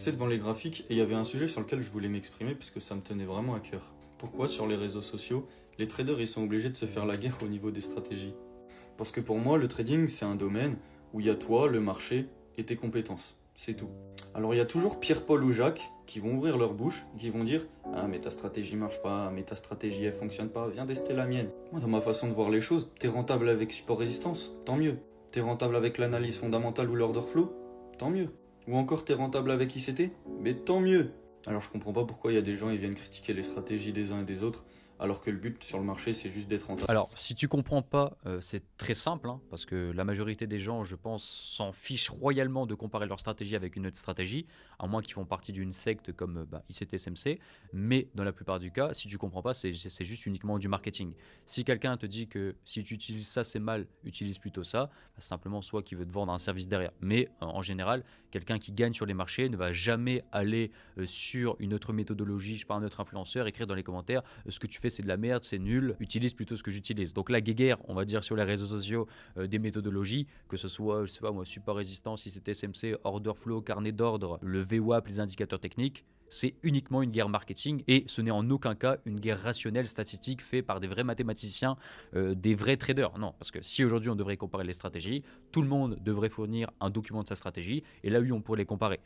resté devant les graphiques et il y avait un sujet sur lequel je voulais m'exprimer parce que ça me tenait vraiment à cœur. Pourquoi sur les réseaux sociaux, les traders ils sont obligés de se faire la guerre au niveau des stratégies? Parce que pour moi, le trading c'est un domaine où il y a toi, le marché et tes compétences. C'est tout. Alors il y a toujours Pierre-Paul ou Jacques qui vont ouvrir leur bouche et qui vont dire ah mais ta stratégie marche pas, mais ta stratégie elle fonctionne pas, viens tester la mienne. Moi dans ma façon de voir les choses, t'es rentable avec support résistance, tant mieux. T'es rentable avec l'analyse fondamentale ou l'order flow, tant mieux. Ou encore t'es rentable avec ICT, mais tant mieux. Alors je comprends pas pourquoi il y a des gens ils viennent critiquer les stratégies des uns et des autres alors que le but sur le marché c'est juste d'être rentable. Alors, si tu comprends pas, c'est très simple, hein, parce que la majorité des gens, je pense, s'en fichent royalement de comparer leur stratégie avec une autre stratégie, à moins qu'ils font partie d'une secte comme ICT-SMC. Mais dans la plupart du cas, si tu comprends pas, c'est juste uniquement du marketing. Si quelqu'un te dit que si tu utilises ça, c'est mal, utilise plutôt ça, bah, simplement soit qu'il veut te vendre un service derrière. Mais en général, quelqu'un qui gagne sur les marchés ne va jamais aller sur une autre méthodologie, je sais pas, un autre influenceur, écrire dans les commentaires ce que tu fais c'est de la merde, c'est nul, utilise plutôt ce que j'utilise. Donc la guéguerre, on va dire sur les réseaux sociaux, des méthodologies, que ce soit, je sais pas moi, support résistance, si c'était SMC, order flow, carnet d'ordre, le VWAP, les indicateurs techniques, c'est uniquement une guerre marketing et ce n'est en aucun cas une guerre rationnelle statistique faite par des vrais mathématiciens, des vrais traders. Non, parce que si aujourd'hui on devrait comparer les stratégies, tout le monde devrait fournir un document de sa stratégie et là oui on pourrait les comparer.